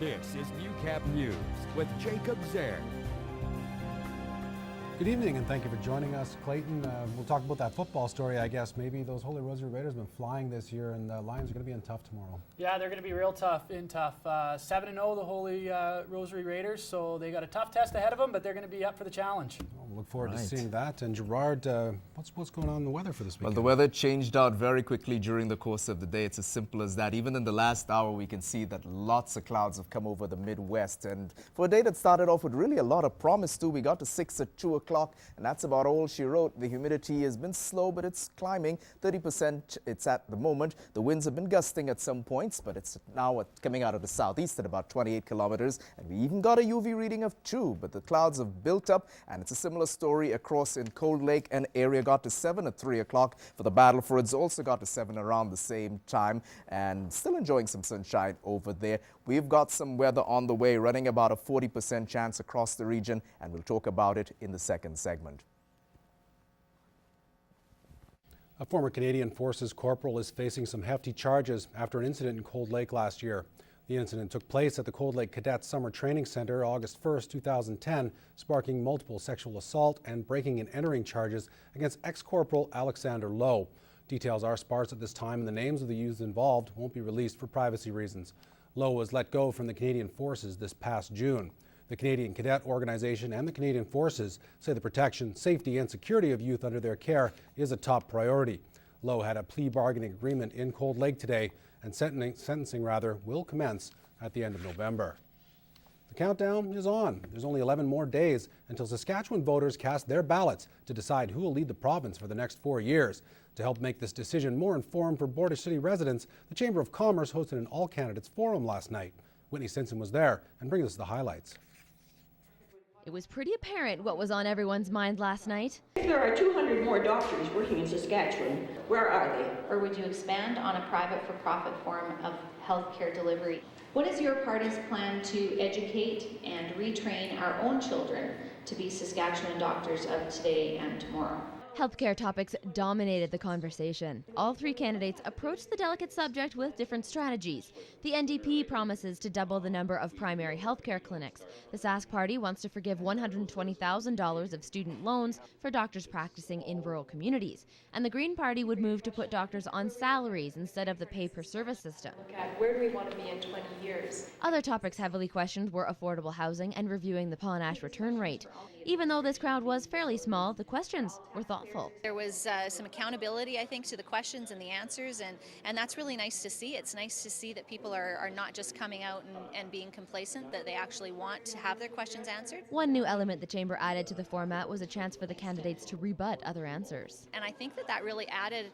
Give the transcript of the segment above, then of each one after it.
This is Newcap News with Jacob Zaire. Good evening and thank you for joining us, Clayton. We'll talk about that football story, I guess. Maybe those Holy Rosary Raiders have been flying this year and the Lions are going to be in tough tomorrow. Yeah, they're going to be real tough, 7-0 the Holy Rosary Raiders, so they got a tough test ahead of them, but they're going to be up for the challenge. Well, we'll look forward to seeing that. And Gerard, what's going on in the weather for this weekend? Well, the weather changed out very quickly during the course of the day. It's as simple as that. Even in the last hour, we can see that lots of clouds have come over the Midwest. And for a day that started off with really a lot of promise, too, we got to 6 at 2 o'clock, and that's about all she wrote. The humidity has been slow, but it's climbing. 30% it's at the moment. The winds have been gusting at some points, but it's now coming out of the southeast at about 28 kilometers. And we even got a UV reading of 2, but the clouds have built up, and it's a similar story across in Cold Lake and area. Got to 7 at 3 o'clock for the Battlefords. Also got to 7 around the same time, and still enjoying some sunshine over there. We've got some weather on the way, running about a 40% chance across the region, and we'll talk about it in the second segment. A former Canadian Forces corporal is facing some hefty charges after an incident in Cold Lake last year. The incident took place at the Cold Lake Cadet Summer Training Center August 1st, 2010, sparking multiple sexual assault and breaking and entering charges against ex-corporal Alexander Lowe. Details are sparse at this time, and the names of the youths involved won't be released for privacy reasons. Lowe was let go from the Canadian Forces this past June. The Canadian Cadet Organization and the Canadian Forces say the protection, safety and security of youth under their care is a top priority. Lowe had a plea bargaining agreement in Cold Lake today, and sentencing will commence at the end of November. The countdown is on. There's only 11 more days until Saskatchewan voters cast their ballots to decide who will lead the province for the next 4 years. To help make this decision more informed for Border City residents, the Chamber of Commerce hosted an all-candidates forum last night. Whitney Stinson was there and brings us the highlights. It was pretty apparent what was on everyone's mind last night. If there are 200 more doctors working in Saskatchewan, where are they? Or would you expand on a private for-profit form of healthcare delivery? What is your party's plan to educate and retrain our own children to be Saskatchewan doctors of today and tomorrow? Healthcare topics dominated the conversation. All three candidates approached the delicate subject with different strategies. The NDP promises to double the number of primary healthcare clinics. The Sask party wants to forgive $120,000 of student loans for doctors practicing in rural communities. And the Green Party would move to put doctors on salaries instead of the pay-per-service system. Where do we want to be in 20 years? Other topics heavily questioned were affordable housing and reviewing the Ponash return rate. Even though this crowd was fairly small, the questions were thoughtful. There was some accountability, I think, to the questions and the answers, and that's really nice to see. It's nice to see that people are not just coming out and being complacent, that they actually want to have their questions answered. One new element the Chamber added to the format was a chance for the candidates to rebut other answers. And I think that really added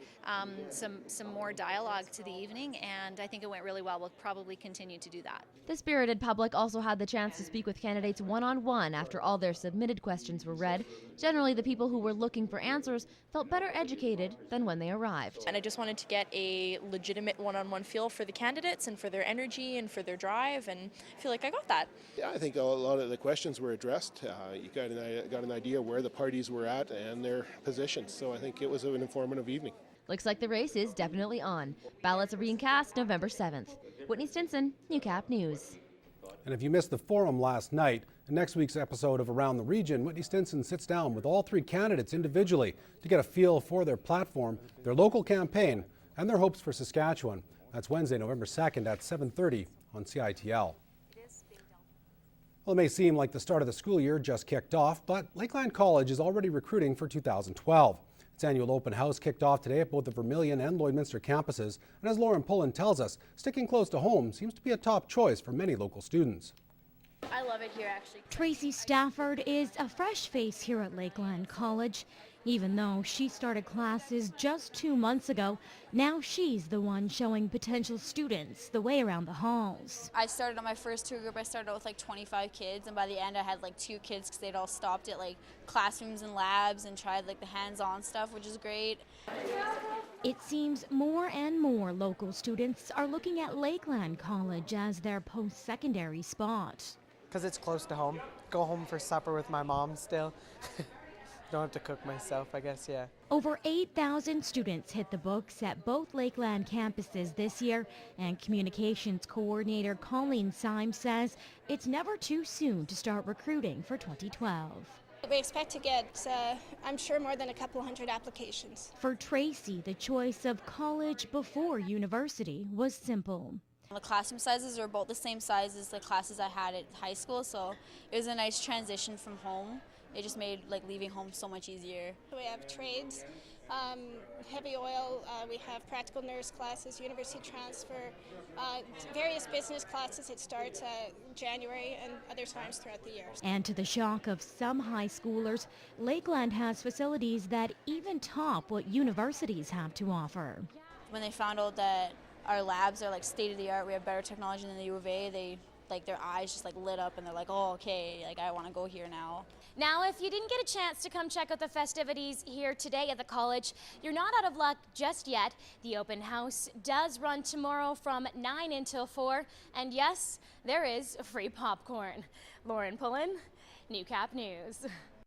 some more dialogue to the evening, and I think it went really well. We'll probably continue to do that. The spirited public also had the chance to speak with candidates one-on-one after all their submitted questions were read. Generally, the people who were looking for answers felt better educated than when they arrived. And I just wanted to get a legitimate one-on-one feel for the candidates and for their energy and for their drive, and I feel like I got that. Yeah, I think a lot of the questions were addressed. You got an idea where the parties were at and their positions, so I think it was an informative evening. Looks like the race is definitely on. Ballots are being cast November 7th. Whitney Stinson, Newcap News. And if you missed the forum last night, in next week's episode of Around the Region, Whitney Stinson sits down with all three candidates individually to get a feel for their platform, their local campaign, and their hopes for Saskatchewan. That's Wednesday, November 2nd at 7:30 on CITL. Well, it may seem like the start of the school year just kicked off, but Lakeland College is already recruiting for 2012. Its annual open house kicked off today at both the Vermilion and Lloydminster campuses, and as Lauren Pullen tells us, sticking close to home seems to be a top choice for many local students. I love it here, actually. Tracy Stafford is a fresh face here at Lakeland College. Even though she started classes just 2 months ago, now she's the one showing potential students the way around the halls. I started on my first tour group, I started out with like 25 kids, and by the end I had like 2 kids because they'd all stopped at like classrooms and labs and tried like the hands-on stuff, which is great. It seems more and more local students are looking at Lakeland College as their post-secondary spot. Because it's close to home. Go home for supper with my mom still. don't have to cook myself, I guess, yeah. Over 8,000 students hit the books at both Lakeland campuses this year, and communications coordinator Colleen Symes says it's never too soon to start recruiting for 2012. We expect to get, I'm sure, more than a couple hundred applications. For Tracy, the choice of college before university was simple. The classroom sizes are both the same size as the classes I had at high school, so it was a nice transition from home. It just made leaving home so much easier. We have trades, heavy oil, we have practical nurse classes, university transfer, various business classes. It starts January and other times throughout the year. And to the shock of some high schoolers, Lakeland has facilities that even top what universities have to offer. When they found out that our labs are state of the art, we have better technology than the U of A, they their eyes just lit up and they're like, oh, okay, I want to go here now. Now, if you didn't get a chance to come check out the festivities here today at the college, you're not out of luck just yet. The open house does run tomorrow from 9 until 4, and yes, there is free popcorn. Lauren Pullen, Newcap News.